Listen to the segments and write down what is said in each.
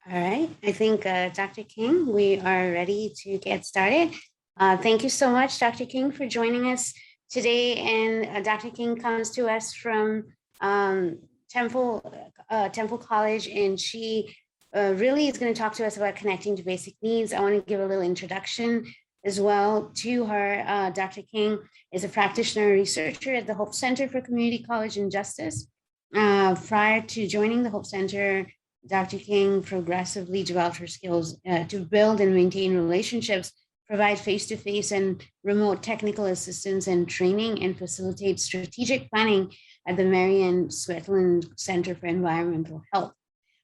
All right, I think Dr. King, we are ready to get started. Thank you so much, Dr. King, for joining us today. And Dr. King comes to us from Temple College, and she really is going to talk to us about connecting to basic needs. I want to give a little introduction as well to her. Dr. King is a practitioner researcher at the Hope Center for Community College and Justice. Prior to joining the Hope Center, Dr. King progressively developed her skills to build and maintain relationships, provide face-to-face and remote technical assistance and training, and facilitate strategic planning at the Marian Swetland Center for Environmental Health.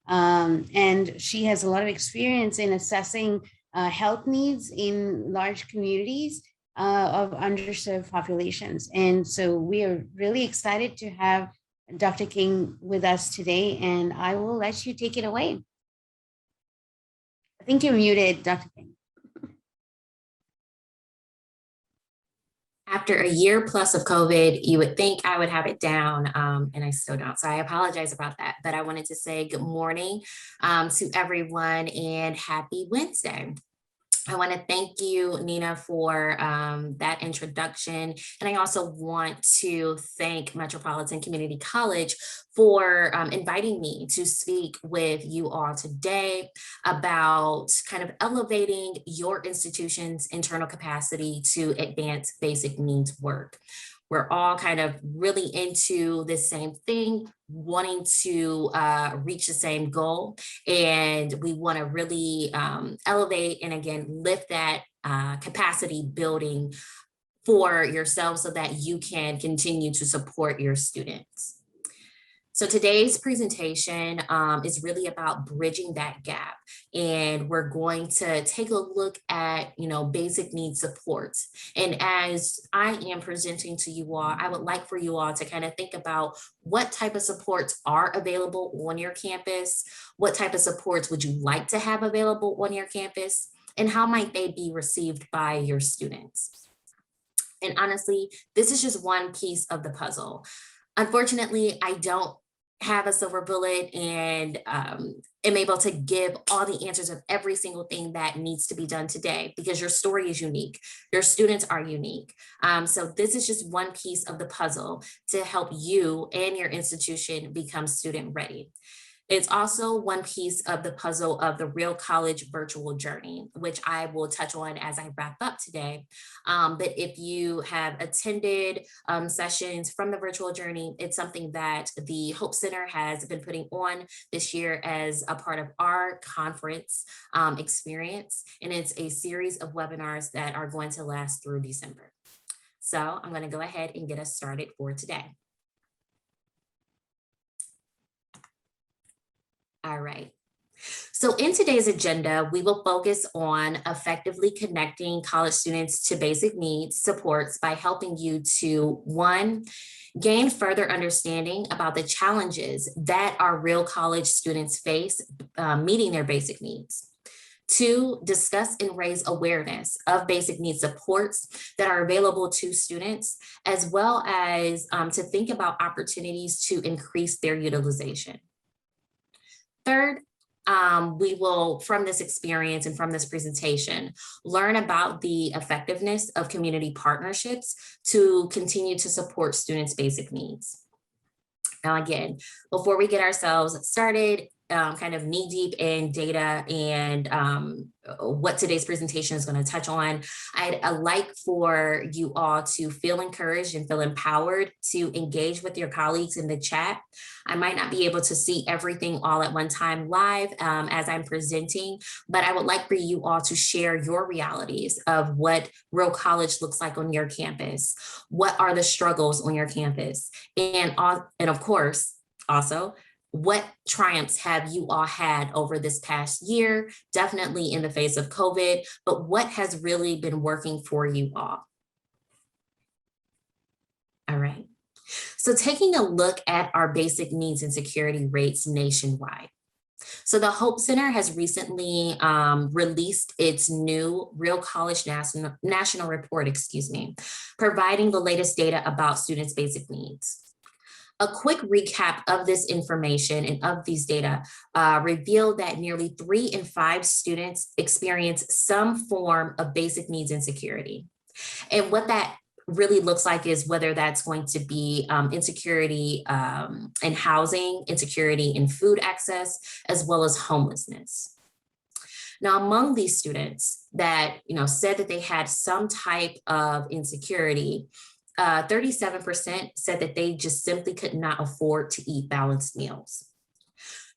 And she has a lot of experience in assessing health needs in large communities of underserved populations. And so we are really excited to have Dr. King with us today, and I will let you take it away. I think you're muted, Dr. King. After a year plus of COVID, you would think I would have it down, and I still don't. So I apologize about that. But I wanted to say good morning to everyone and happy Wednesday. I want to thank you, Nina, for that introduction. And I also want to thank Metropolitan Community College for inviting me to speak with you all today about kind of elevating your institution's internal capacity to advance basic needs work. We're all kind of really into the same thing, wanting to reach the same goal. And we want to really elevate and again, lift that capacity building for yourself so that you can continue to support your students. So today's presentation is really about bridging that gap. And we're going to take a look at, basic needs supports. And as I am presenting to you all, I would like for you all to kind of think about what type of supports are available on your campus, what type of supports would you like to have available on your campus, and how might they be received by your students. And honestly, this is just one piece of the puzzle. Unfortunately, I don't have a silver bullet and am able to give all the answers of every single thing that needs to be done today because your story is unique. Your students are unique. So this is just one piece of the puzzle to help you and your institution become student ready. It's also one piece of the puzzle of the Real College virtual journey, which I will touch on as I wrap up today. But if you have attended sessions from the virtual journey, it's something that the Hope Center has been putting on this year as a part of our conference experience. And it's a series of webinars that are going to last through December. So I'm going to go ahead and get us started for today. All right. So in today's agenda, we will focus on effectively connecting college students to basic needs supports by helping you to, one, gain further understanding about the challenges that our real college students face meeting their basic needs. Two, discuss and raise awareness of basic needs supports that are available to students, as well as to think about opportunities to increase their utilization. Third, we will, from this experience and from this presentation, learn about the effectiveness of community partnerships to continue to support students' basic needs. Now, again, before we get ourselves started, kind of knee deep in data and what today's presentation is going to touch on, I'd like for you all to feel encouraged and feel empowered to engage with your colleagues in the chat. I might not be able to see everything all at one time live as I'm presenting, but I would like for you all to share your realities of what real college looks like on your campus. What are the struggles on your campus? And of course, also, what triumphs have you all had over this past year, definitely in the face of COVID, but what has really been working for you all? All right. So taking a look at our basic needs and security rates nationwide. So the Hope Center has recently released its new Real College National Report, providing the latest data about students' basic needs. A quick recap of this information and of these data revealed that nearly 3 in 5 students experience some form of basic needs insecurity. And what that really looks like is whether that's going to be insecurity in housing, insecurity in food access, as well as homelessness. Now, among these students that said that they had some type of insecurity, 37% said that they just simply could not afford to eat balanced meals.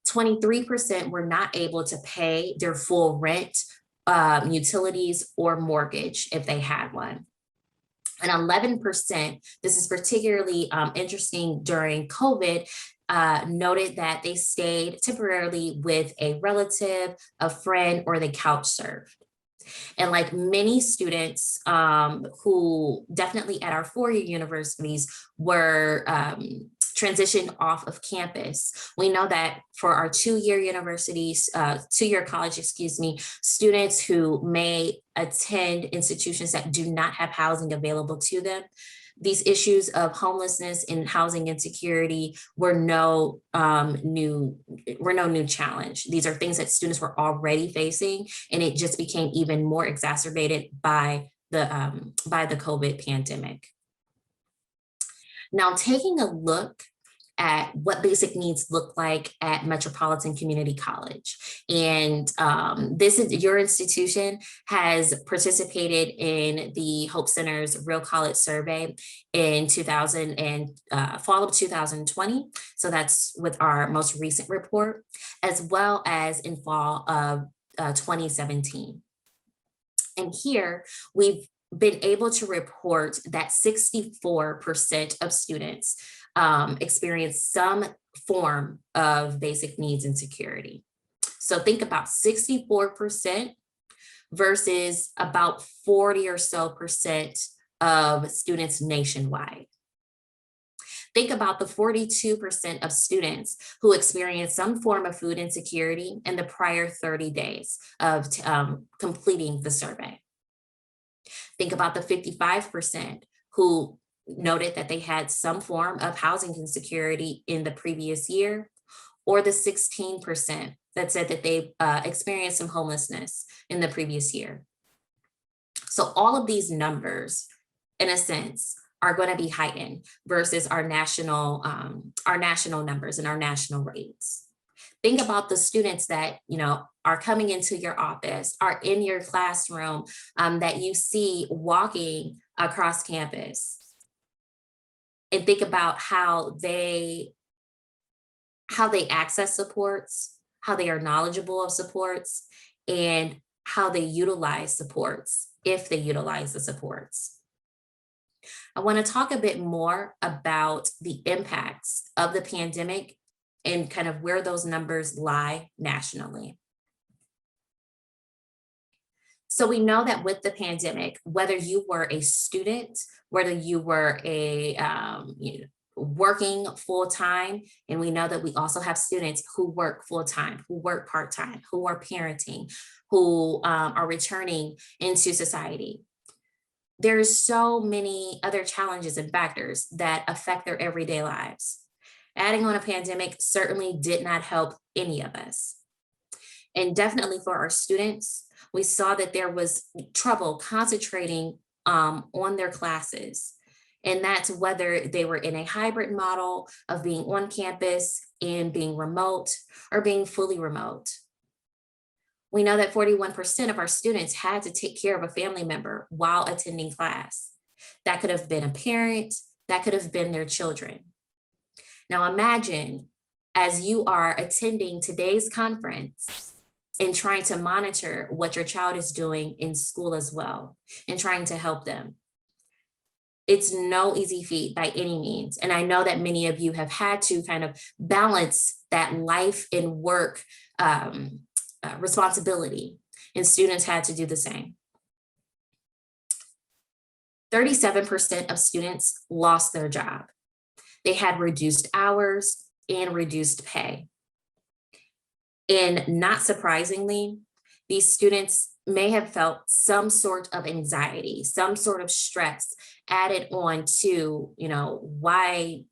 23% were not able to pay their full rent, utilities, or mortgage if they had one. And 11%, this is particularly interesting during COVID, noted that they stayed temporarily with a relative, a friend, or they couch surfed. And like many students who definitely at our four-year universities were transitioned off of campus, we know that for our two-year universities, two-year college, students who may attend institutions that do not have housing available to them, these issues of homelessness and housing insecurity were no new challenge. These are things that students were already facing, and it just became even more exacerbated by the COVID pandemic. Now, taking a look at what basic needs look like at Metropolitan Community College. And this is your institution has participated in the Hope Center's Real College Survey in fall of 2020. So that's with our most recent report, as well as in fall of 2017. And here we've been able to report that 64% of students experience some form of basic needs insecurity. So think about 64% versus about 40 or so percent of students nationwide. Think about the 42% of students who experience some form of food insecurity in the prior 30 days of completing the survey. Think about the 55% who noted that they had some form of housing insecurity in the previous year, or the 16% that said that they experienced some homelessness in the previous year. So all of these numbers, in a sense, are going to be heightened versus our national numbers and our national rates. Think about the students that are coming into your office, are in your classroom, that you see walking across campus. And think about how they access supports, how they are knowledgeable of supports, and how they utilize supports, if they utilize the supports. I want to talk a bit more about the impacts of the pandemic and kind of where those numbers lie nationally. So we know that with the pandemic, whether you were a student, whether you were working full-time, and we know that we also have students who work full-time, who work part-time, who are parenting, who are returning into society. There's so many other challenges and factors that affect their everyday lives. Adding on a pandemic certainly did not help any of us. And definitely for our students, we saw that there was trouble concentrating on their classes. And that's whether they were in a hybrid model of being on campus and being remote, or being fully remote. We know that 41% of our students had to take care of a family member while attending class. That could have been a parent, that could have been their children. Now imagine, as you are attending today's conference and trying to monitor what your child is doing in school as well, and trying to help them. It's no easy feat by any means. And I know that many of you have had to kind of balance that life and work responsibility, and students had to do the same. 37% of students lost their job. They had reduced hours and reduced pay. And not surprisingly, these students may have felt some sort of anxiety, some sort of stress added on to, why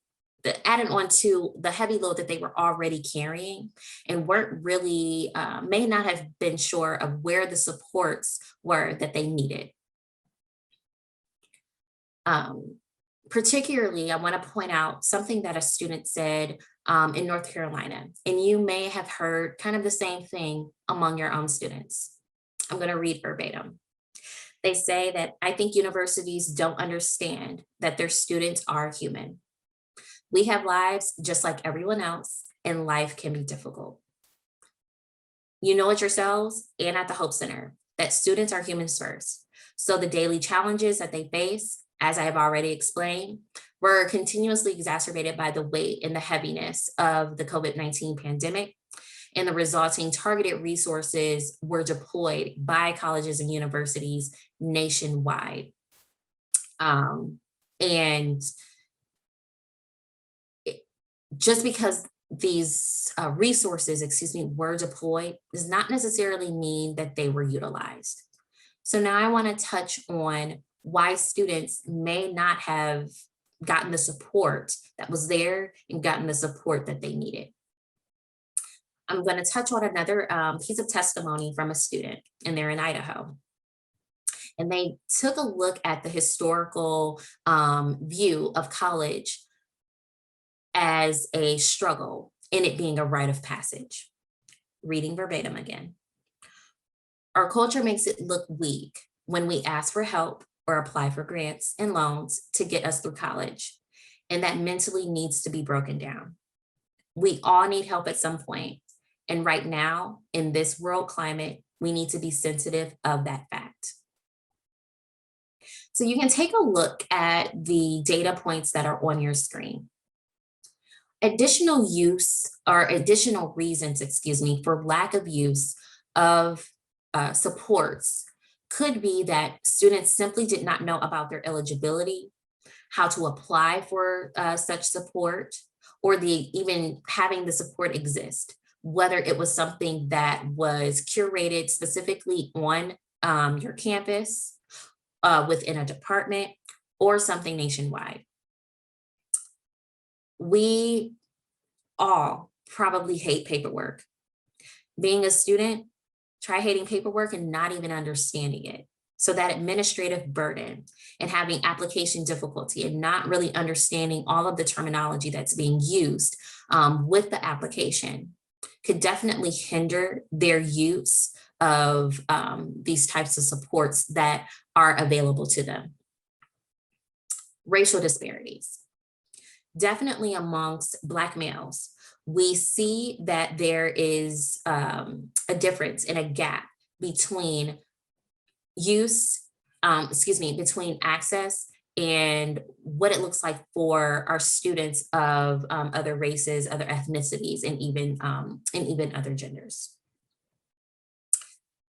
added on to the heavy load that they were already carrying and weren't really, may not have been sure of where the supports were that they needed. Particularly, I want to point out something that a student said in North Carolina, and you may have heard kind of the same thing among your own students. I'm going to read verbatim. They say that I think universities don't understand that their students are human. We have lives just like everyone else, and life can be difficult. You know it yourselves and at the Hope Center that students are humans first. So the daily challenges that they face, as I have already explained, were continuously exacerbated by the weight and the heaviness of the COVID-19 pandemic, and the resulting targeted resources were deployed by colleges and universities nationwide. And just because these resources, were deployed does not necessarily mean that they were utilized. So now I want to touch on why students may not have gotten the support that was there and gotten the support that they needed. I'm going to touch on another piece of testimony from a student, and they're in Idaho. And they took a look at the historical view of college as a struggle and it being a rite of passage. Reading verbatim again. Our culture makes it look weak when we ask for help or apply for grants and loans to get us through college. And that mentally needs to be broken down. We all need help at some point. And right now, in this world climate, we need to be sensitive of that fact. So you can take a look at the data points that are on your screen. Additional use or additional reasons, for lack of use of supports could be that students simply did not know about their eligibility, how to apply for such support, or even having the support exist, whether it was something that was curated specifically on your campus, within a department, or something nationwide. We all probably hate paperwork. Being a student, try hating paperwork and not even understanding it. So that administrative burden and having application difficulty and not really understanding all of the terminology that's being used with the application could definitely hinder their use of these types of supports that are available to them. Racial disparities. Definitely amongst Black males, we see that there is a difference and a gap between between access and what it looks like for our students of other races, other ethnicities, and even other genders.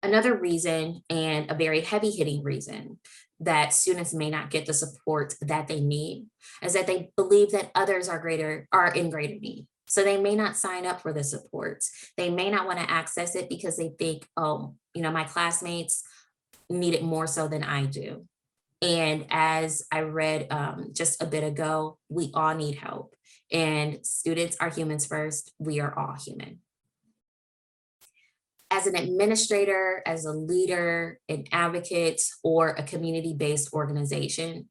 Another reason, and a very heavy hitting reason, that students may not get the support that they need is that they believe that others are in greater need. So they may not sign up for the supports. They may not want to access it because they think, oh, my classmates need it more so than I do. And as I read just a bit ago, we all need help. And students are humans first. We are all human. As an administrator, as a leader, an advocate, or a community-based organization,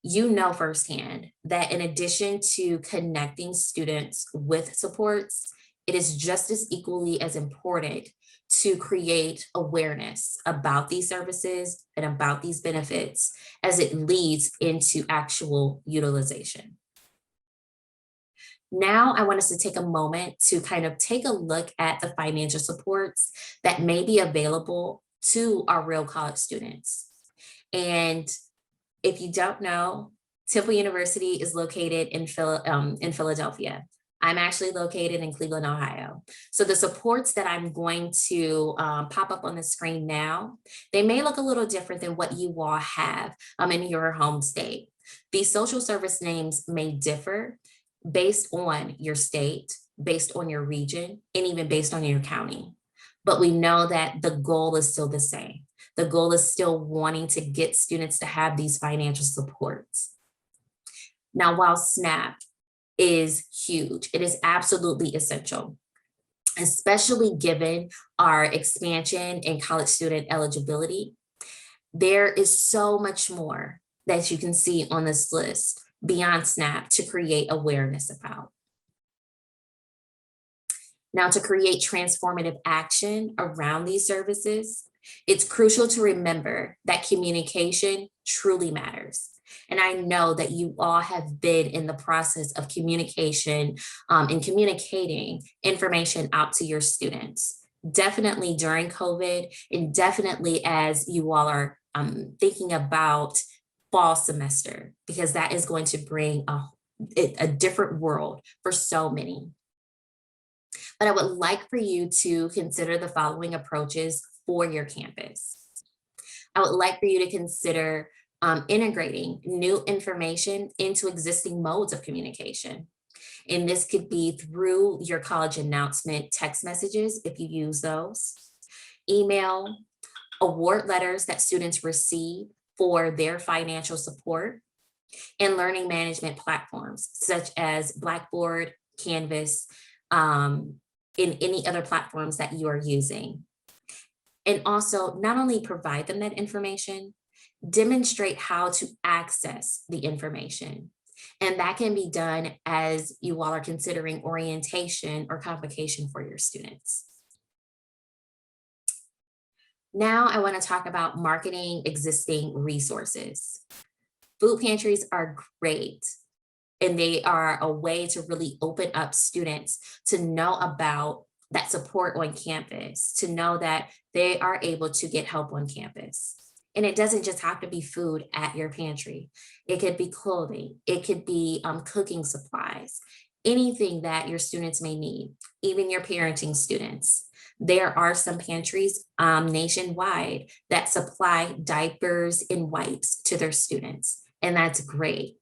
you know firsthand that in addition to connecting students with supports, it is just as equally as important to create awareness about these services and about these benefits as it leads into actual utilization. Now, I want us to take a moment to kind of take a look at the financial supports that may be available to our real college students. And if you don't know, Temple University is located in Philadelphia. I'm actually located in Cleveland, Ohio. So the supports that I'm going to pop up on the screen now, they may look a little different than what you all have in your home state. These social service names may differ based on your state, based on your region, and even based on your county. But we know that the goal is still the same. The goal is still wanting to get students to have these financial supports. Now, while SNAP is huge. It is absolutely essential, especially given our expansion in college student eligibility. There is so much more that you can see on this list beyond SNAP to create awareness about. Now, to create transformative action around these services, it's crucial to remember that communication truly matters. And I know that you all have been in the process of communication and communicating information out to your students, definitely during COVID, and definitely as you all are thinking about fall semester, because that is going to bring a different world for so many. But I would like for you to consider the following approaches for your campus. I would like for you to consider integrating new information into existing modes of communication. And this could be through your college announcement text messages, if you use those, email, award letters that students receive for their financial support, and learning management platforms such as Blackboard, Canvas, in any other platforms that you are using. And also not only provide them that information, demonstrate how to access the information. And that can be done as you all are considering orientation or convocation for your students. Now I want to talk about marketing existing resources. Food pantries are great, and they are a way to really open up students to know about that support on campus, to know that they are able to get help on campus. And it doesn't just have to be food at your pantry. It could be clothing, it could be cooking supplies, anything that your students may need, even your parenting students. There are some pantries nationwide that supply diapers and wipes to their students, and that's great.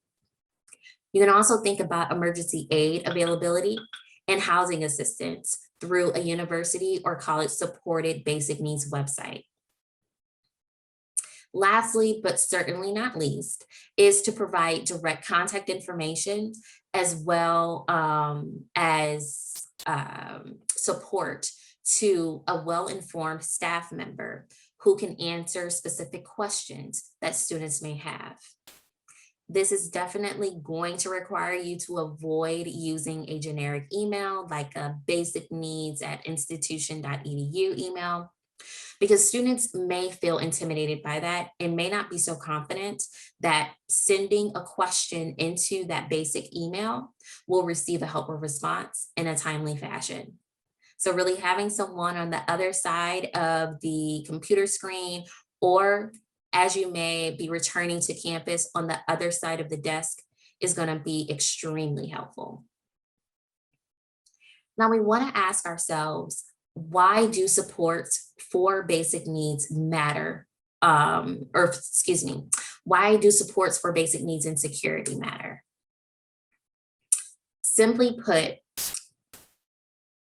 You can also think about emergency aid availability and housing assistance through a university or college supported basic needs website. Lastly, but certainly not least, is to provide direct contact information as well as support to a well-informed staff member who can answer specific questions that students may have. This is definitely going to require you to avoid using a generic email like a basic needs at institution.edu email, because students may feel intimidated by that and may not be so confident that sending a question into that basic email will receive a helpful response in a timely fashion. So really having someone on the other side of the computer screen, or as you may be returning to campus on the other side of the desk, is going to be extremely helpful. Now we want to ask ourselves, why do supports for basic needs matter? Why do supports for basic needs and security matter? Simply put,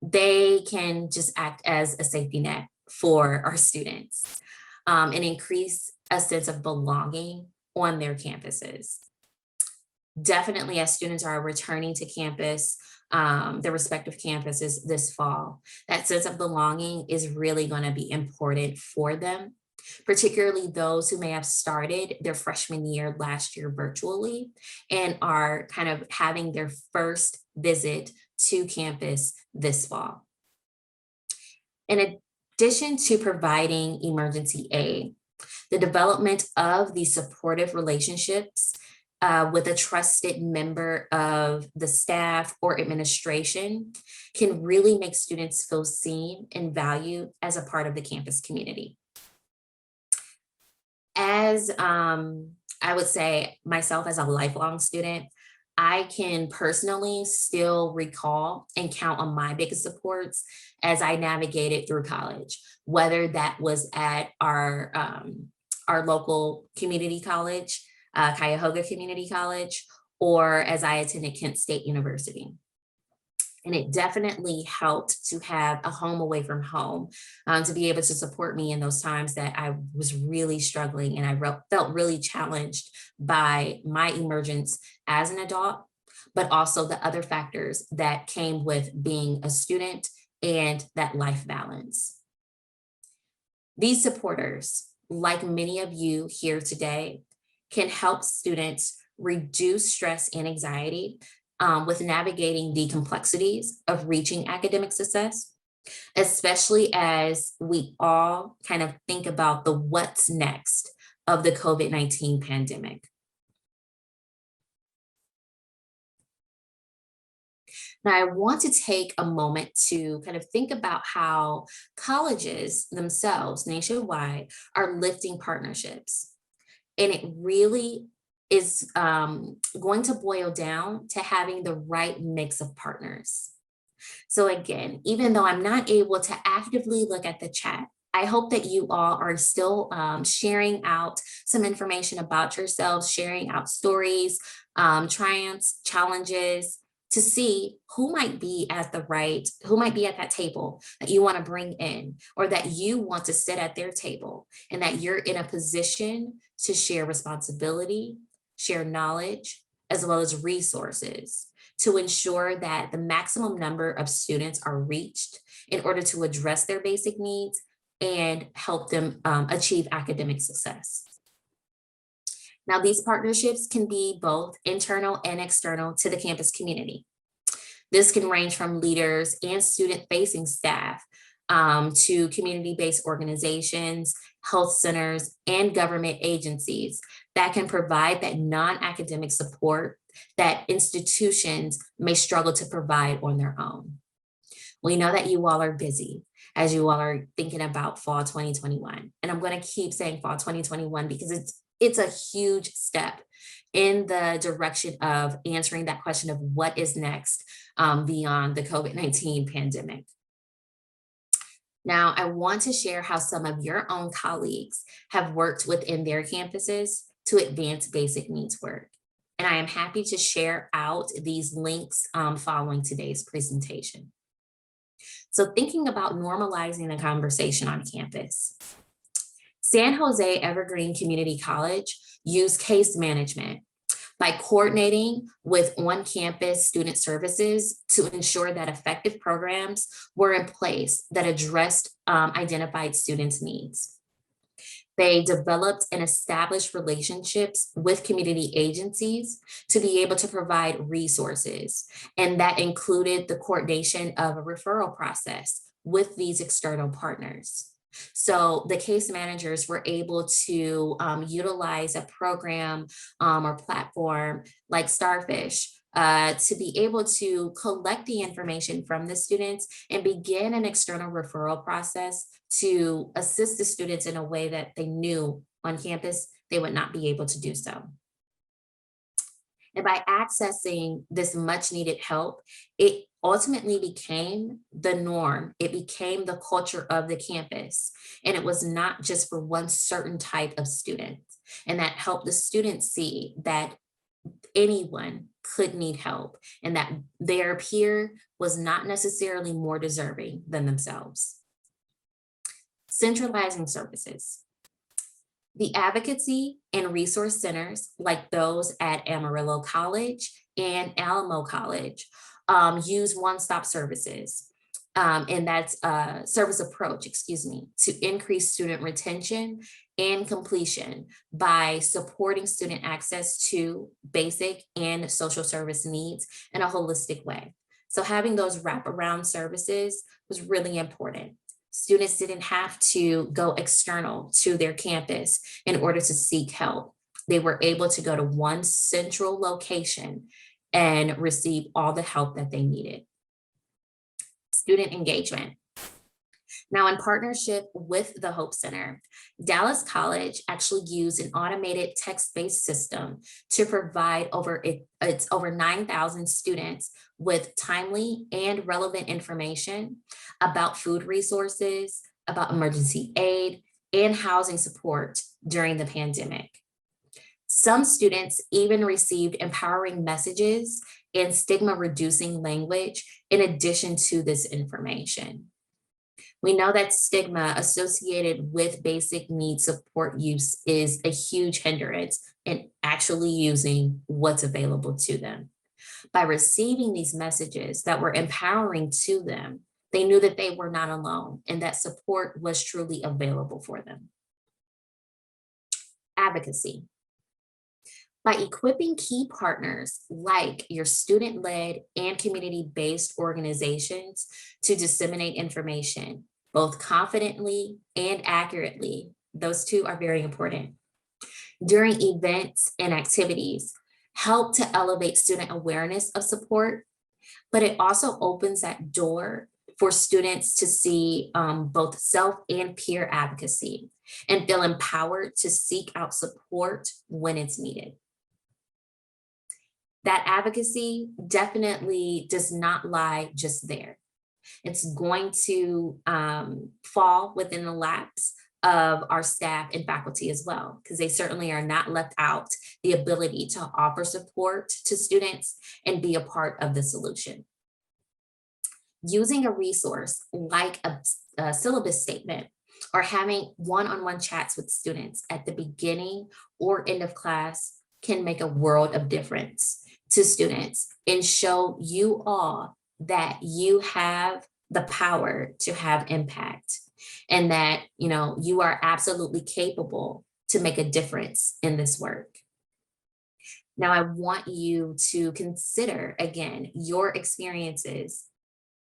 they can just act as a safety net for our students and increase a sense of belonging on their campuses. Definitely, as students are returning to campus, their respective campuses this fall, that sense of belonging is really going to be important for them, particularly those who may have started their freshman year last year virtually and are kind of having their first visit to campus this fall. In addition to providing emergency aid, the development of these supportive relationships with a trusted member of the staff or administration can really make students feel seen and valued as a part of the campus community. As I would say myself as a lifelong student, I can personally still recall and count on my biggest supports as I navigated through college, whether that was at our local community college, Cuyahoga Community College, or as I attended Kent State University. And it definitely helped to have a home away from home to be able to support me in those times that I was really struggling and I felt really challenged by my emergence as an adult, but also the other factors that came with being a student and that life balance. These supporters, like many of you here today, can help students reduce stress and anxiety with navigating the complexities of reaching academic success, especially as we all kind of think about the what's next of the COVID-19 pandemic. Now, I want to take a moment to kind of think about how colleges themselves nationwide are lifting partnerships. And it really is going to boil down to having the right mix of partners. So again, even though I'm not able to actively look at the chat, I hope that you all are still sharing out some information about yourselves, sharing out stories, triumphs, challenges, to see who might be at that table that you want to bring in, or that you want to sit at their table, and that you're in a position to share responsibility, share knowledge, as well as resources to ensure that the maximum number of students are reached in order to address their basic needs and help them achieve academic success. Now, these partnerships can be both internal and external to the campus community. This can range from leaders and student-facing staff to community-based organizations, health centers, and government agencies that can provide that non-academic support that institutions may struggle to provide on their own. We know that you all are busy as you all are thinking about fall 2021. And I'm going to keep saying fall 2021 because it's a huge step in the direction of answering that question of what is next beyond the COVID-19 pandemic. Now, I want to share how some of your own colleagues have worked within their campuses to advance basic needs work. And I am happy to share out these links following today's presentation. So thinking about normalizing the conversation on campus, San Jose Evergreen Community College used case management by coordinating with on-campus student services to ensure that effective programs were in place that addressed identified students' needs. They developed and established relationships with community agencies to be able to provide resources, and that included the coordination of a referral process with these external partners. So the case managers were able to utilize a program or platform like Starfish to be able to collect the information from the students and begin an external referral process to assist the students in a way that they knew on campus they would not be able to do so. And by accessing this much needed help, it ultimately became the norm. It became the culture of the campus. And it was not just for one certain type of student. And that helped the students see that anyone could need help and that their peer was not necessarily more deserving than themselves. Centralizing services. The advocacy and resource centers like those at Amarillo College and Alamo College use one-stop services. And that's a service approach, to increase student retention and completion by supporting student access to basic and social service needs in a holistic way. So having those wraparound services was really important. Students didn't have to go external to their campus in order to seek help. They were able to go to one central location and receive all the help that they needed. Student engagement. Now, in partnership with the Hope Center, Dallas College actually used an automated text-based system to provide its over 9,000 students with timely and relevant information about food resources, about emergency aid, and housing support during the pandemic. Some students even received empowering messages and stigma-reducing language in addition to this information. We know that stigma associated with basic needs support use is a huge hindrance in actually using what's available to them. By receiving these messages that were empowering to them, they knew that they were not alone and that support was truly available for them. Advocacy. By equipping key partners like your student-led and community-based organizations to disseminate information, both confidently and accurately, those two are very important. During events and activities, help to elevate student awareness of support, but it also opens that door for students to see both self and peer advocacy and feel empowered to seek out support when it's needed. That advocacy definitely does not lie just there. It's going to fall within the laps of our staff and faculty as well, because they certainly are not left out the ability to offer support to students and be a part of the solution. Using a resource like a syllabus statement or having one-on-one chats with students at the beginning or end of class can make a world of difference to students and show you all that you have the power to have impact and that you are absolutely capable to make a difference in this work. Now, I want you to consider, again, your experiences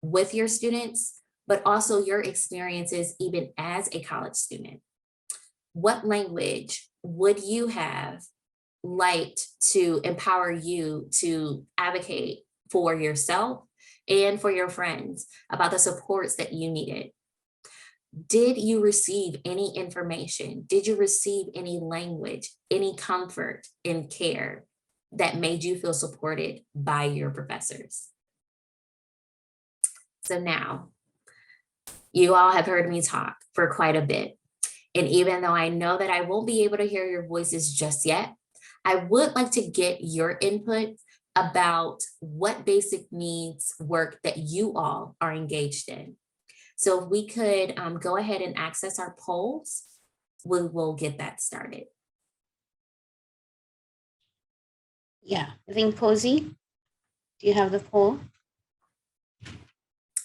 with your students, but also your experiences even as a college student. What language would you have liked to empower you to advocate for yourself and for your friends about the supports that you needed? Did you receive any information? Did you receive any language, any comfort and care that made you feel supported by your professors? So now, you all have heard me talk for quite a bit. And even though I know that I won't be able to hear your voices just yet, I would like to get your input about what basic needs work that you all are engaged in. So if we could go ahead and access our polls, we will get that started. Yeah, I think Posey, do you have the poll?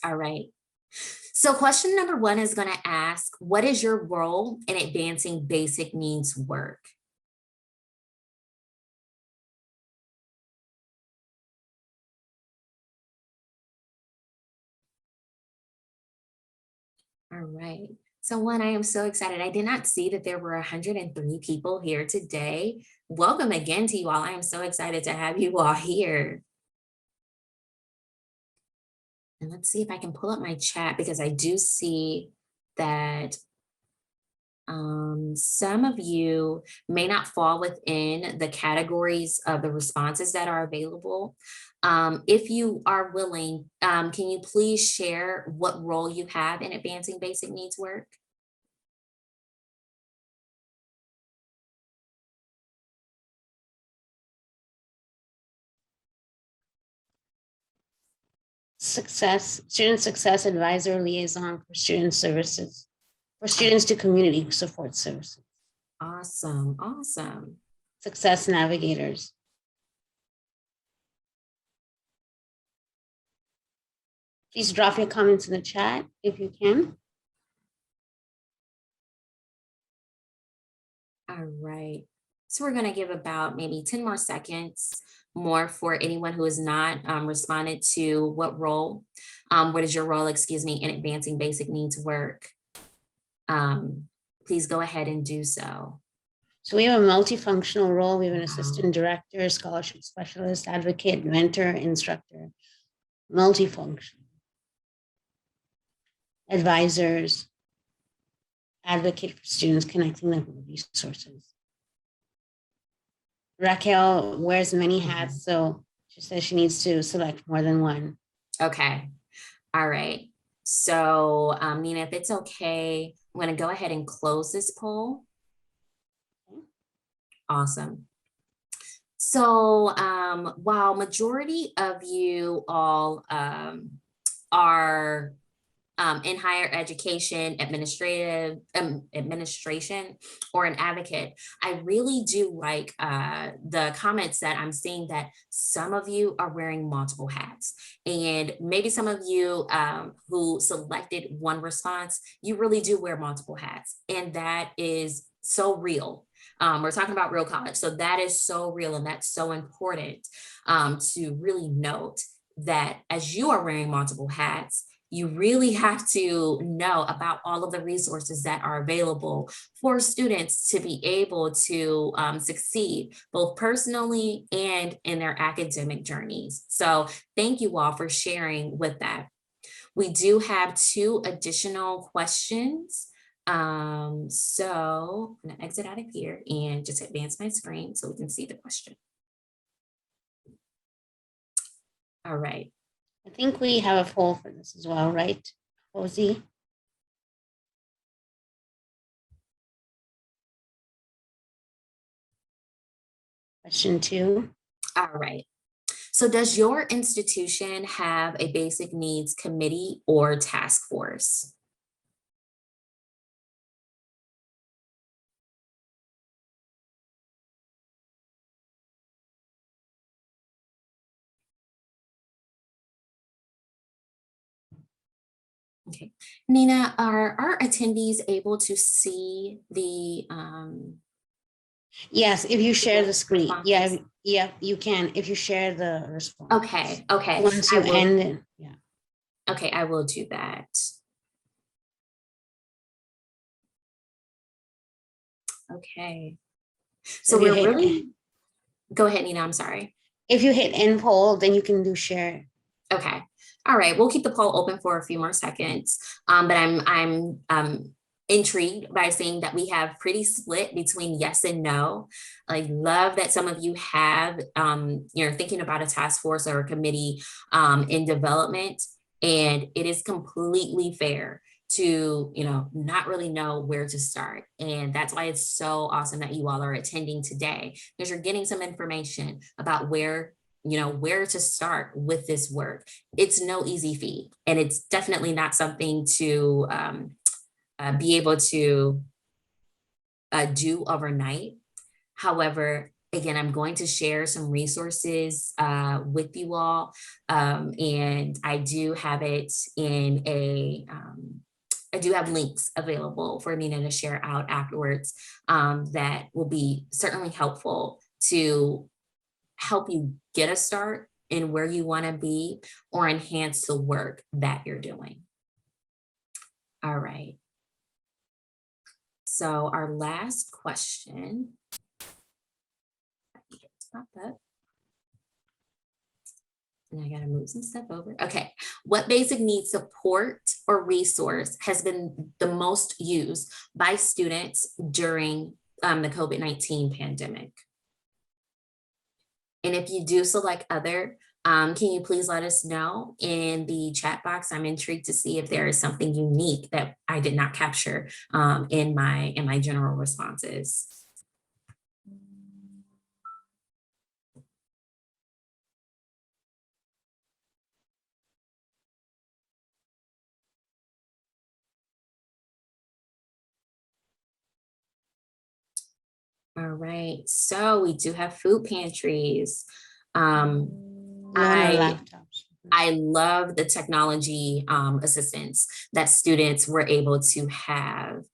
All right. So question number 1 is going to ask, what is your role in advancing basic needs work? All right. So one, I am so excited. I did not see that there were 103 people here today. Welcome again to you all. I am so excited to have you all here. And let's see if I can pull up my chat because I do see that some of you may not fall within the categories of the responses that are available. If you are willing, can you please share what role you have in advancing basic needs work? Student success advisor liaison for student services, for students to community support services. Awesome, awesome. Success navigators. Please drop your comments in the chat if you can. All right. So we're going to give about maybe 10 more seconds more for anyone who has not responded to what role, what is your role, excuse me, in advancing basic needs work. Please go ahead and do so. So we have a multifunctional role. We have an assistant director, scholarship specialist, advocate, mentor, instructor, multifunction. Advisors, advocate for students, connecting them with resources. Raquel wears many hats, so she says she needs to select more than one. Okay. All right. So, Nina, if it's okay, I'm going to go ahead and close this poll. Awesome. So, while majority of you all are in higher education, administration, or an advocate, I really do like the comments that I'm seeing that some of you are wearing multiple hats. And maybe some of you who selected one response, you really do wear multiple hats. And that is so real. We're talking about real college. So that is so real. And that's so important to really note that as you are wearing multiple hats, you really have to know about all of the resources that are available for students to be able to succeed both personally and in their academic journeys. So thank you all for sharing with that. We do have 2 additional questions. So I'm gonna exit out of here and just advance my screen so we can see the question. All right. I think we have a poll for this as well, right, Posey? Question 2. All right. So does your institution have a basic needs committee or task force? Okay. Nina, are our attendees able to see the Yes, if you share the screen. responses? Yeah, you can if you share the response. Okay, okay. Once you end it, yeah. Okay, I will do that. Okay. So If you we're hit, really, go ahead, Nina, I'm sorry. if you hit end poll, then you can do share. Okay. All right. We'll keep the poll open for a few more seconds. But I'm intrigued by seeing that we have pretty split between yes and no. I love that some of you have you're thinking about a task force or a committee in development, and it is completely fair to not really know where to start. And that's why it's so awesome that you all are attending today, because you're getting some information about where to start with this work. It's no easy feat, and it's definitely not something to be able to do overnight. However, again, I'm going to share some resources with you all, and I do have it in I do have links available for Nina to share out afterwards that will be certainly helpful to help you get a start in where you want to be or enhance the work that you're doing. All right. So our last question. Pop up. And I got to move some stuff over. Okay. What basic needs support or resource has been the most used by students during the COVID-19 pandemic? And if you do select other, can you please let us know in the chat box? I'm intrigued to see if there is something unique that I did not capture in my general responses. All right, so we do have food pantries. I love the technology assistance that students were able to have.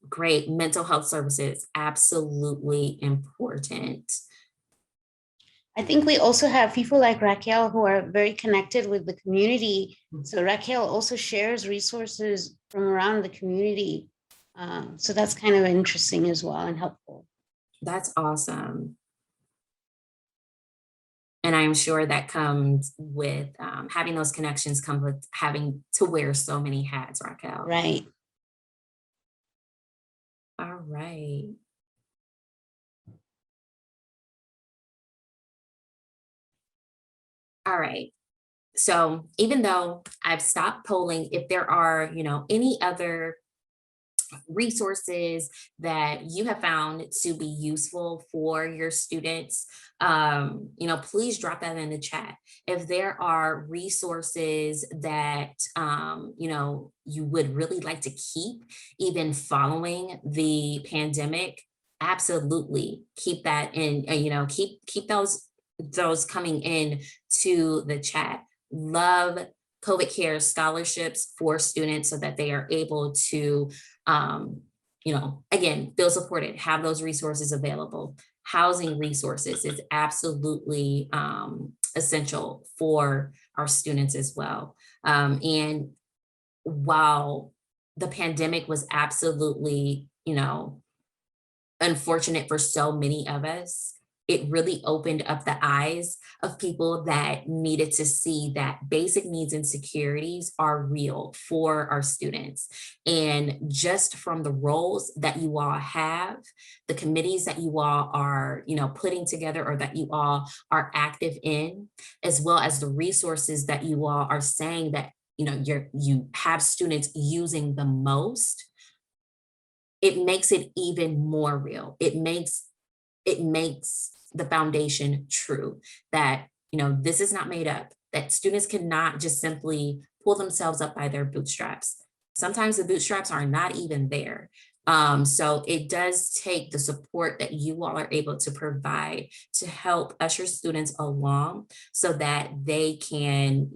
Great mental health services, absolutely important. I think we also have people like Raquel who are very connected with the community. So Raquel also shares resources from around the community. So that's kind of interesting as well and helpful. That's awesome. And I'm sure that comes with having those connections comes with having to wear so many hats, Raquel. Right. All right. All right. So even though I've stopped polling, if there are, any other resources that you have found to be useful for your students, please drop that in the chat. If there are resources that, you would really like to keep even following the pandemic, absolutely keep that in, keep those coming in to the chat. Love COVID Care scholarships for students so that they are able to, again, feel supported, have those resources available. Housing resources is absolutely essential for our students as well. And while the pandemic was absolutely, unfortunate for so many of us, it really opened up the eyes of people that needed to see that basic needs and securities are real for our students. And just from the roles that you all have, the committees that you all are, putting together or that you all are active in, as well as the resources that you all are saying that, you have students using the most, it makes it even more real. It makes the foundation true that, this is not made up, that students cannot just simply pull themselves up by their bootstraps. Sometimes the bootstraps are not even there. So it does take the support that you all are able to provide to help usher students along so that they can,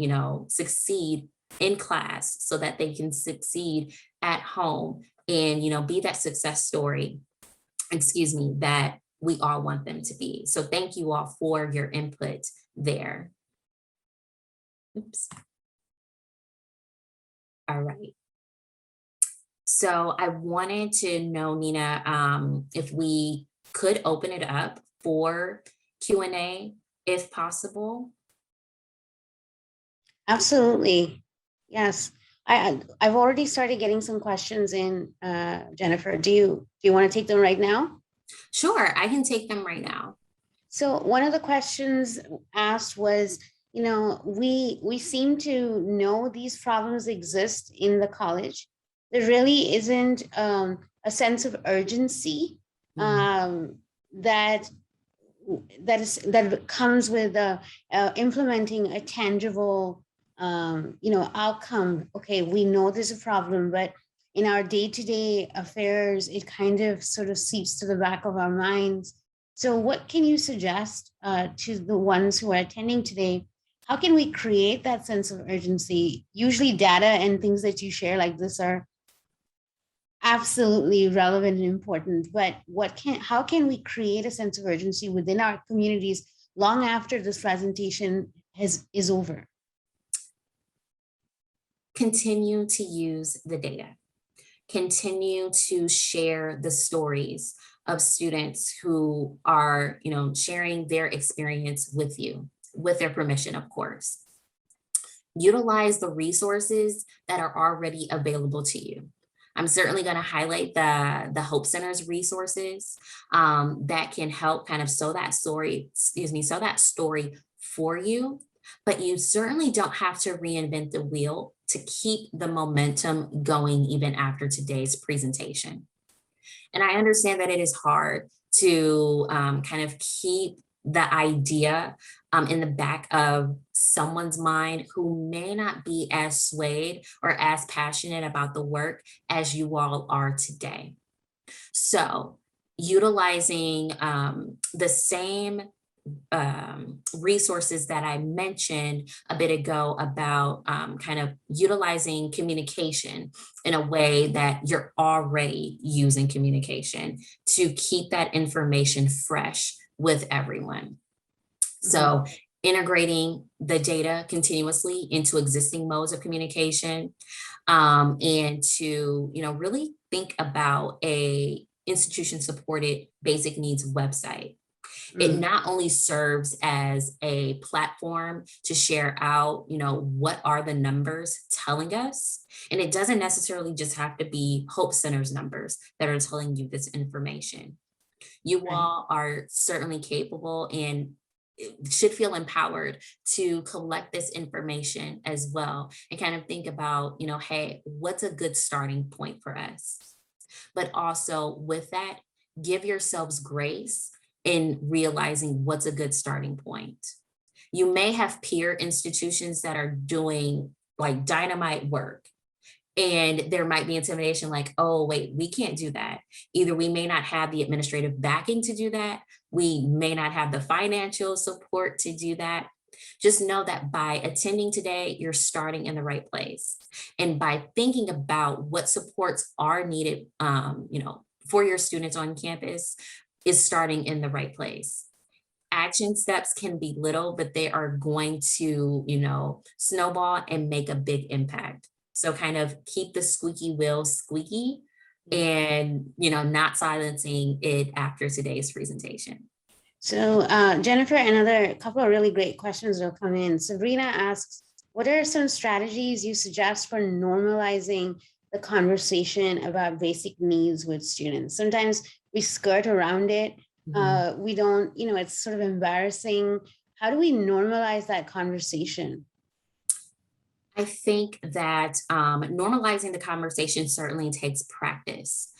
succeed in class, so that they can succeed at home and, be that success story, that we all want them to be. So thank you all for your input there. Oops. All right. So I wanted to know, Nina, if we could open it up for Q&A, if possible. Absolutely. Yes. I've already started getting some questions in, Jennifer. Do you want to take them right now? Sure, I can take them right now. So one of the questions asked was, we seem to know these problems exist in the college. There really isn't a sense of urgency that comes with implementing a tangible outcome. Okay, we know there's a problem, but in our day-to-day affairs, it kind of sort of seeps to the back of our minds. So what can you suggest to the ones who are attending today? How can we create that sense of urgency? Usually data and things that you share like this are absolutely relevant and important, but how can we create a sense of urgency within our communities long after this presentation is over? Continue to use the data. Continue to share the stories of students who are, sharing their experience with you, with their permission, of course. Utilize the resources that are already available to you. I'm certainly going to highlight the Hope Center's resources that can help kind of sow that story for you. But you certainly don't have to reinvent the wheel to keep the momentum going even after today's presentation. And I understand that it is hard to kind of keep the idea in the back of someone's mind who may not be as swayed or as passionate about the work as you all are today. So utilizing the same resources that I mentioned a bit ago about kind of utilizing communication in a way that you're already using communication to keep that information fresh with everyone. So integrating the data continuously into existing modes of communication and to, really think about a institution supported basic needs website. It not only serves as a platform to share out, what are the numbers telling us, and it doesn't necessarily just have to be Hope Center's numbers that are telling you this information. You all are certainly capable and should feel empowered to collect this information as well and kind of think about, hey, what's a good starting point for us? But also with that, give yourselves grace in realizing what's a good starting point. You may have peer institutions that are doing like dynamite work, and there might be intimidation like, oh, wait, we can't do that. Either we may not have the administrative backing to do that, we may not have the financial support to do that. Just know that by attending today, you're starting in the right place. And by thinking about what supports are needed, for your students on campus, is starting in the right place. Action steps can be little, but they are going to, snowball and make a big impact. So kind of keep the squeaky wheel squeaky and, not silencing it after today's presentation. So Jennifer, another couple of really great questions will come in. Sabrina asks, what are some strategies you suggest for normalizing the conversation about basic needs with students? Sometimes we skirt around it. We don't, it's sort of embarrassing. How do we normalize that conversation? I think that normalizing the conversation certainly takes practice.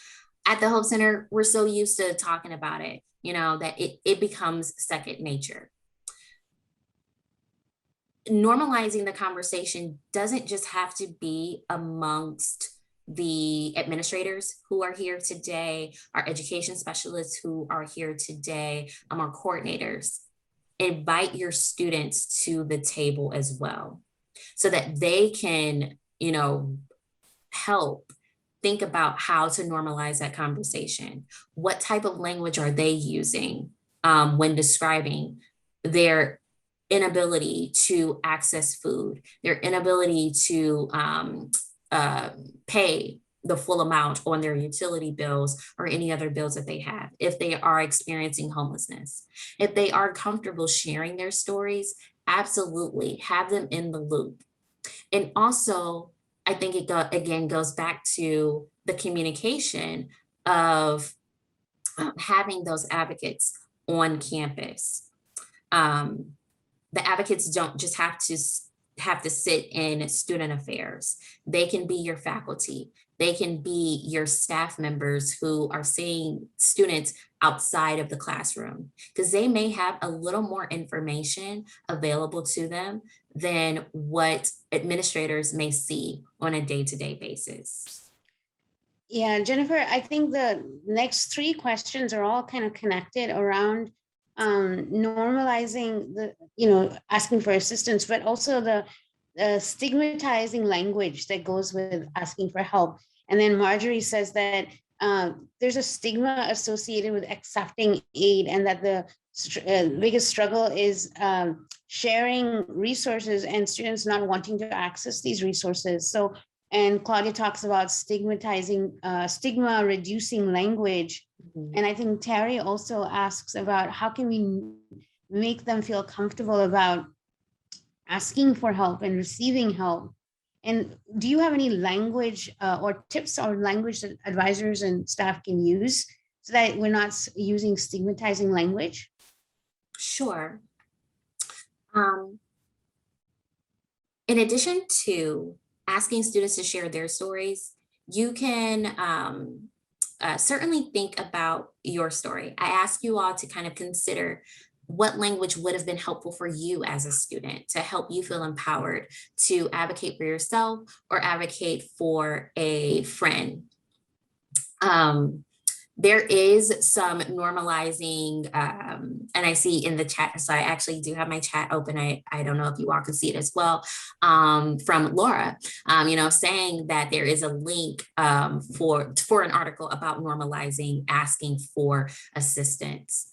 At the Hope Center, we're so used to talking about it, that it becomes second nature. Normalizing the conversation doesn't just have to be amongst the administrators who are here today, our education specialists who are here today, our coordinators. Invite your students to the table as well, so that they can, help think about how to normalize that conversation. What type of language are they using when describing their inability to access food, their inability to pay the full amount on their utility bills or any other bills that they have, if they are experiencing homelessness. If they are comfortable sharing their stories, absolutely have them in the loop. And also, I think it again goes back to the communication of having those advocates on campus. The advocates don't just have to sit in student affairs. They can be your faculty. They can be your staff members who are seeing students outside of the classroom, because they may have a little more information available to them than what administrators may see on a day-to-day basis. Yeah, Jennifer, I think the next three questions are all kind of connected around normalizing asking for assistance, but also the stigmatizing language that goes with asking for help. And then Marjorie says that there's a stigma associated with accepting aid, and that the biggest struggle is sharing resources and students not wanting to access these resources. So, and Claudia talks about stigma reducing language. And I think Terry also asks about how can we make them feel comfortable about asking for help and receiving help. And do you have any language or tips or language that advisors and staff can use so that we're not using stigmatizing language? Sure. In addition to asking students to share their stories, you can certainly think about your story. I ask you all to kind of consider what language would have been helpful for you as a student to help you feel empowered to advocate for yourself or advocate for a friend. There is some normalizing, and I see in the chat, so I actually do have my chat open. I don't know if you all can see it as well, from Laura, saying that there is a link for an article about normalizing asking for assistance.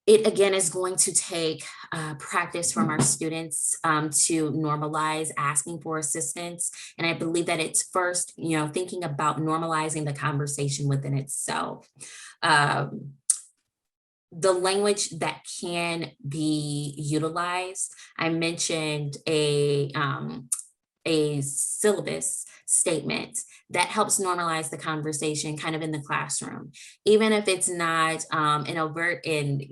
It again is going to take practice from our students to normalize asking for assistance. And I believe that it's first, thinking about normalizing the conversation within itself. The language that can be utilized, I mentioned a syllabus statement that helps normalize the conversation kind of in the classroom, even if it's not an overt and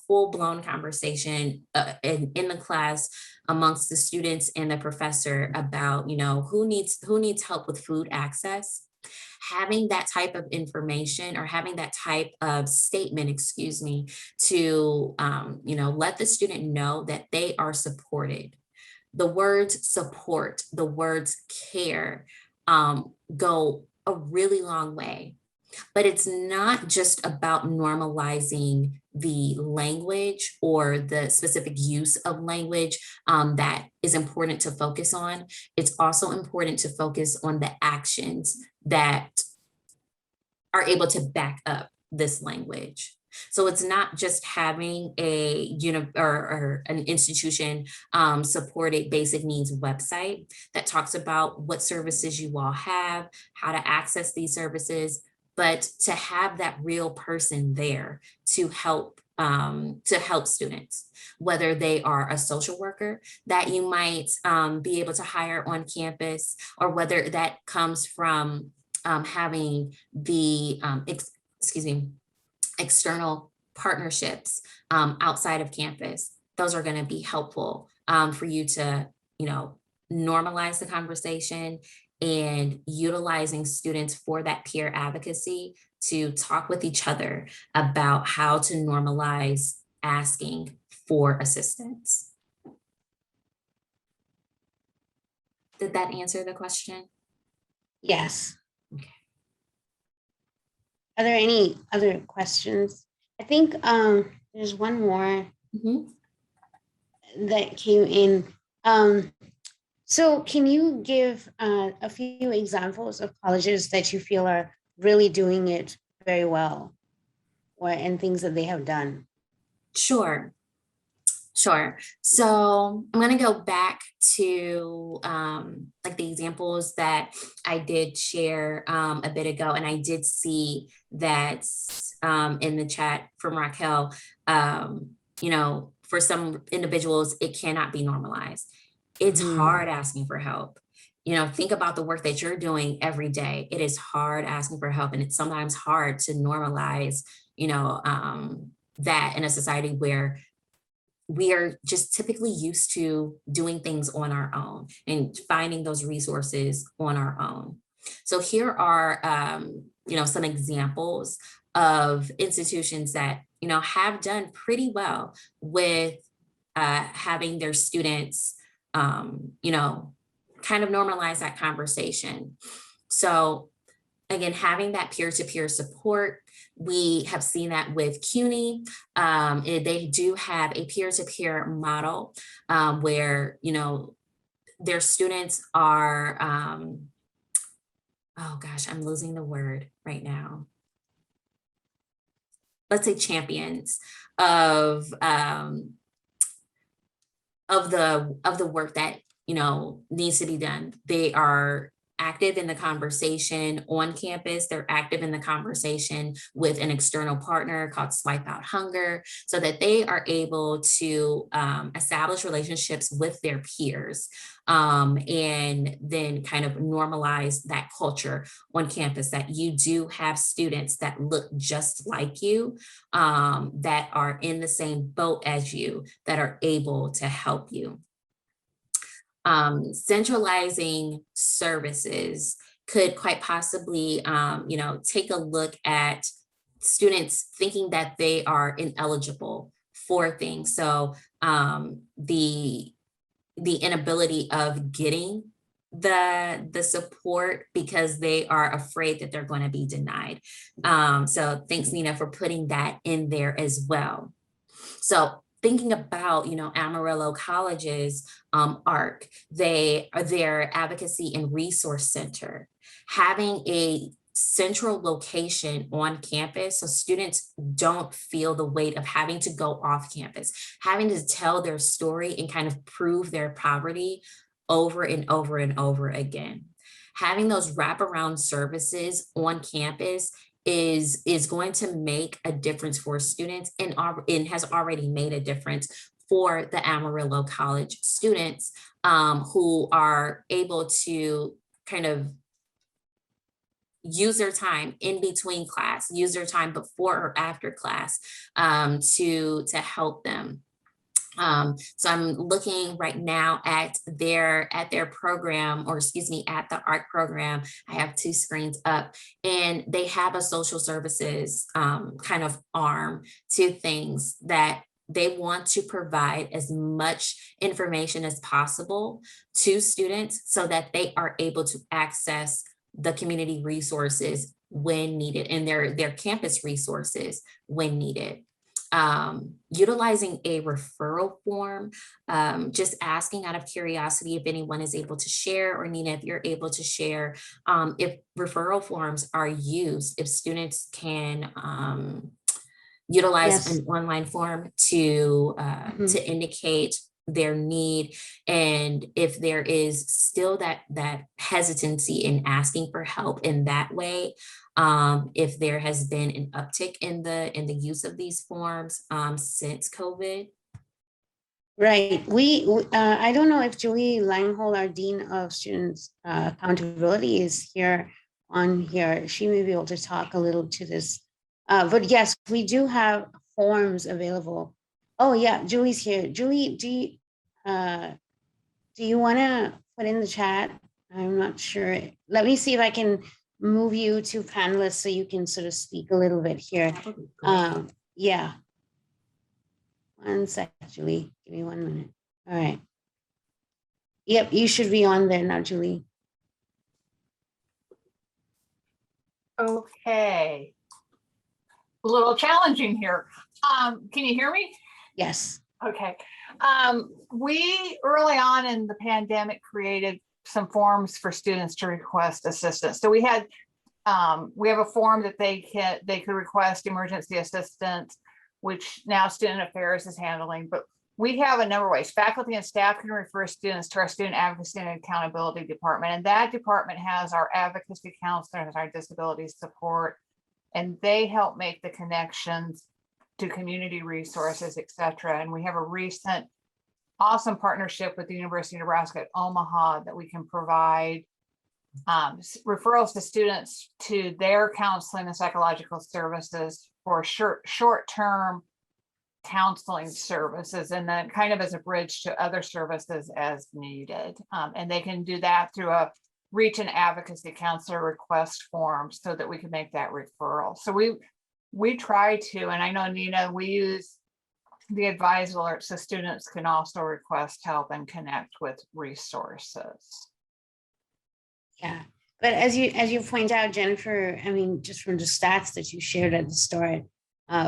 full-blown conversation in the class amongst the students and the professor about who needs help with food access. Having that type of information or having that type of statement, excuse me, to let the student know that they are supported. The words support, the words care go a really long way. But it's not just about normalizing the language or the specific use of language that is important to focus on. It's also important to focus on the actions that are able to back up this language. So it's not just having or an institution supported basic needs website that talks about what services you all have, how to access these services, but to have that real person there to help students, whether they are a social worker that you might be able to hire on campus, or whether that comes from having the external partnerships outside of campus. Those are going to be helpful for you to, normalize the conversation and utilizing students for that peer advocacy to talk with each other about how to normalize asking for assistance. Did that answer the question? Yes. Okay. Are there any other questions? I think there's one more that came in. So can you give a few examples of colleges that you feel are really doing it very well, and things that they have done? Sure. So I'm going to go back to like the examples that I did share a bit ago, and I did see that in the chat from Raquel, for some individuals, it cannot be normalized. It's hard asking for help. Think about the work that you're doing every day. It is hard asking for help, and it's sometimes hard to normalize, that in a society where we are just typically used to doing things on our own and finding those resources on our own. So here are, some examples of institutions that, have done pretty well with having their students, kind of normalize that conversation. So again, having that peer-to-peer support, we have seen that with CUNY. They do have a peer-to-peer model where, their students are, oh gosh, I'm losing the word right now. Let's say champions of the work that, needs to be done. They are active in the conversation on campus. They're active in the conversation with an external partner called Swipe Out Hunger, so that they are able to establish relationships with their peers and then kind of normalize that culture on campus, that you do have students that look just like you, that are in the same boat as you, that are able to help you. Centralizing services could quite possibly, take a look at students thinking that they are ineligible for things. So the inability of getting the support because they are afraid that they're going to be denied. So thanks, Nina, for putting that in there as well. So thinking about, Amarillo College's ARC, their advocacy and resource center, having a central location on campus so students don't feel the weight of having to go off campus, having to tell their story and kind of prove their poverty over and over and over again. Having those wraparound services on campus is going to make a difference for students and has already made a difference for the Amarillo College students who are able to kind of use their time in between class, use their time before or after class to help them. So I'm looking right now at their program, or excuse me, at the art program. I have two screens up, and they have a social services kind of arm to things that they want to provide as much information as possible to students so that they are able to access the community resources when needed, and their campus resources when needed. Utilizing a referral form, just asking out of curiosity if anyone is able to share, or Nina, if you're able to share, if referral forms are used, if students can utilize Yes. an online form to Mhm. indicate their need, and if there is still that hesitancy in asking for help in that way, if there has been an uptick in the use of these forms since COVID. Right. I don't know if Julie Langhold, our Dean of Students Accountability, is here on here. She may be able to talk a little to this. But yes, we do have forms available. Oh yeah, Julie's here. Julie, do you want to put in the chat? I'm not sure. Let me see if I can move you to panelists so you can sort of speak a little bit here. That would be great. Yeah. One sec, Julie. Give me 1 minute. All right. Yep, you should be on there now, Julie. Okay. A little challenging here. Can you hear me? Yes. Okay. We early on in the pandemic created some forms for students to request assistance. So we have a form that they could request emergency assistance, which now Student Affairs is handling. But we have a number of ways. Faculty and staff can refer students to our Student Advocacy and Accountability Department, and that department has our advocacy counselors, our disability support, and they help make the connections to community resources, et cetera. And we have a recent awesome partnership with the University of Nebraska at Omaha that we can provide referrals to students to their counseling and psychological services for short-term counseling services, and then kind of as a bridge to other services as needed. And they can do that through a reach and advocacy counselor request form so that we can make that referral. So we try to, and I know Nina, we use the advise alert so students can also request help and connect with resources. Yeah. But as you point out, Jennifer, I mean, just from the stats that you shared at the start,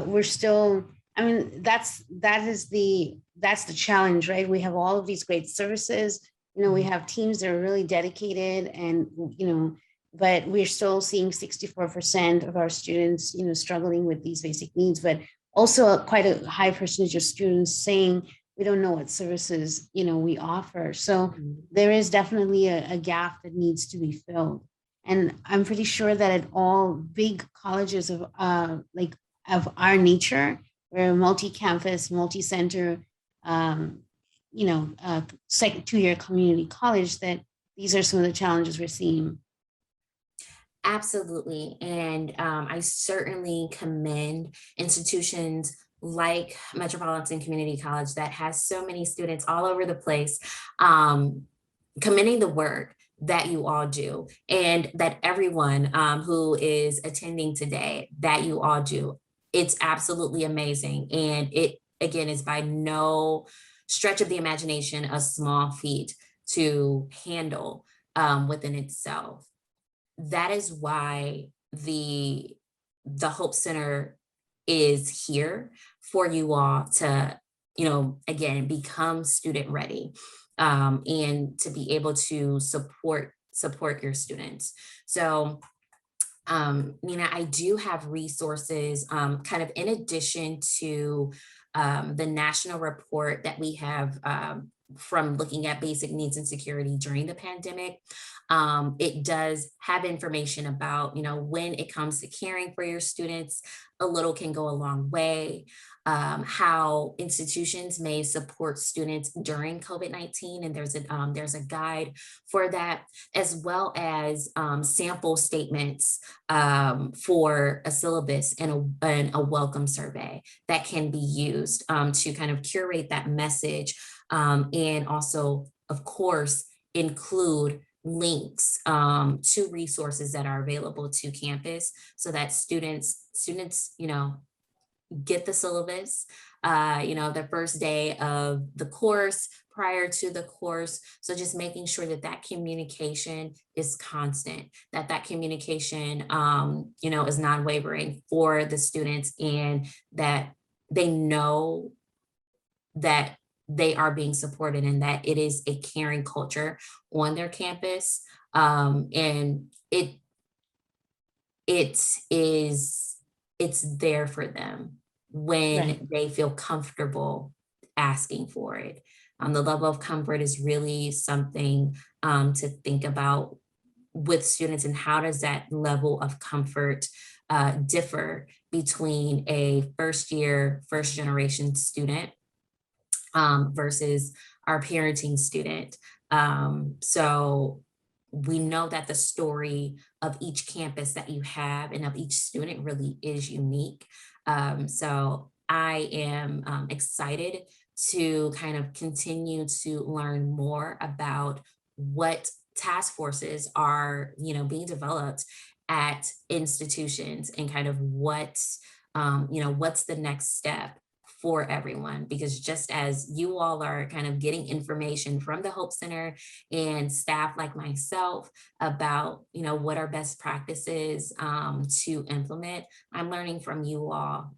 we're still, I mean, that's the challenge, right? We have all of these great services. You know, we have teams that are really dedicated, and, you know, but we're still seeing 64% of our students, you know, struggling with these basic needs, but also quite a high percentage of students saying we don't know what services, you know, we offer. So there is definitely a gap that needs to be filled. And I'm pretty sure that at all big colleges of like of our nature, we're multi-campus, multi-center, you know, second 2-year community college, that these are some of the challenges we're seeing. Absolutely. And I certainly commend institutions like Metropolitan Community College that has so many students all over the place, commending the work that you all do, and that everyone who is attending today, that you all do. It's absolutely amazing. And it, again, is by no stretch of the imagination a small feat to handle within itself. That is why the Hope Center is here for you all to, you know, again, become student ready, and to be able to support your students. So Nina, I do have resources kind of in addition to the national report that we have from looking at basic needs and security during the pandemic. It does have information about, when it comes to caring for your students, a little can go a long way. How institutions may support students during COVID-19, and there's a guide for that, as well as sample statements for a syllabus and a welcome survey that can be used to kind of curate that message, and also, of course, include links to resources that are available to campus, so that students, get the syllabus, the first day of the course, prior to the course. So just making sure that that communication is constant, that communication, is non-wavering for the students, and that they know that they are being supported and that it is a caring culture on their campus. And it's there for them when Right. they feel comfortable asking for it. The level of comfort is really something to think about with students, and how does that level of comfort differ between a first generation student versus our parenting student. So we know that the story of each campus that you have and of each student really is unique. So I am excited to kind of continue to learn more about what task forces are, being developed at institutions, and kind of what's the next step for everyone. Because just as you all are kind of getting information from the Hope Center and staff like myself about, what are best practices to implement, I'm learning from you all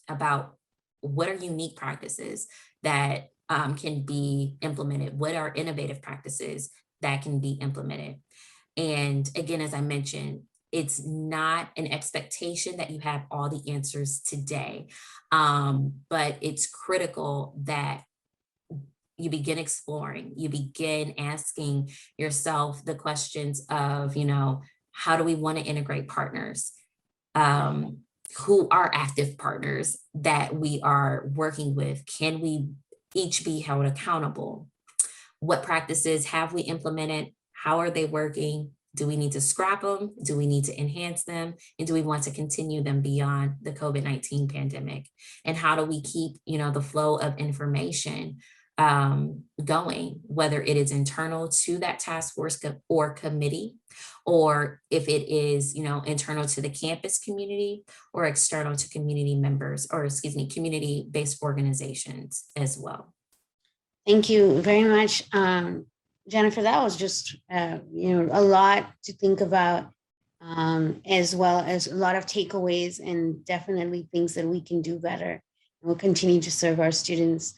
about what are unique practices that can be implemented, what are innovative practices that can be implemented. And again, as I mentioned, it's not an expectation that you have all the answers today, but it's critical that you begin exploring, you begin asking yourself the questions of, how do we want to integrate partners? Who are active partners that we are working with? Can we each be held accountable? What practices have we implemented? How are they working? Do we need to scrap them? Do we need to enhance them? And do we want to continue them beyond the COVID-19 pandemic? And how do we keep, the flow of information going, whether it is internal to that task force or committee, or if it is, internal to the campus community, or external to community members, or community-based organizations as well. Thank you very much, Jennifer. That was just, a lot to think about, as well as a lot of takeaways, and definitely things that we can do better. And we'll continue to serve our students.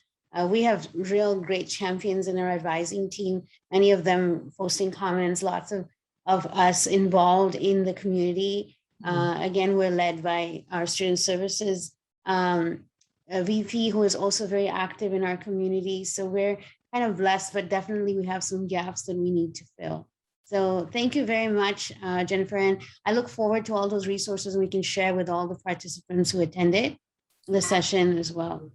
We have real great champions in our advising team, many of them posting comments, lots of us involved in the community. Again, we're led by our student services a VP who is also very active in our community. So we're kind of blessed, but definitely we have some gaps that we need to fill. So thank you very much, Jennifer. And I look forward to all those resources we can share with all the participants who attended the session as well.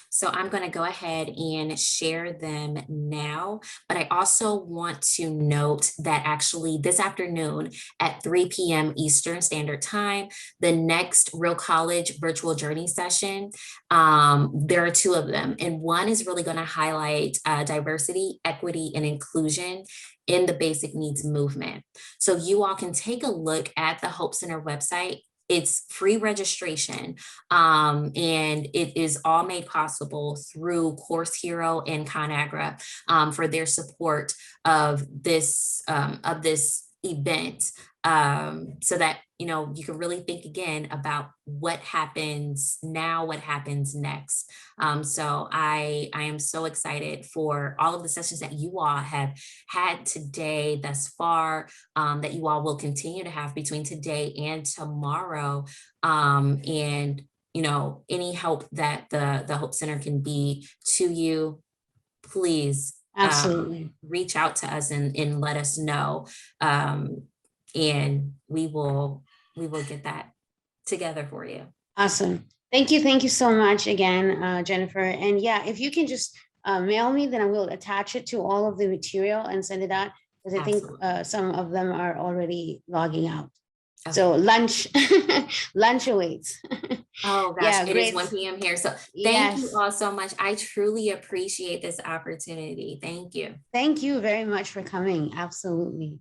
So I'm going to go ahead and share them now, but I also want to note that actually this afternoon at 3 p.m. Eastern Standard Time, the next Real College Virtual Journey session, there are two of them, and one is really going to highlight diversity, equity, and inclusion in the basic needs movement. So you all can take a look at the Hope Center website. It's free registration, and it is all made possible through Course Hero and ConAgra for their support of this event, so that you can really think again about what happens now, what happens next. So I am so excited for all of the sessions that you all have had today thus far, that you all will continue to have between today and tomorrow, and any help that the Hope Center can be to you, please Absolutely. reach out to us and let us know. And we will get that together for you. Awesome. Thank you. Thank you so much again, Jennifer. And yeah, if you can just mail me, then I will attach it to all of the material and send it out, because I think some of them are already logging out. Okay. So lunch, lunch awaits. Oh gosh, Yeah, it great. is 1 p.m. here. So thank Yes. you all so much. I truly appreciate this opportunity. Thank you. Thank you very much for coming. Absolutely.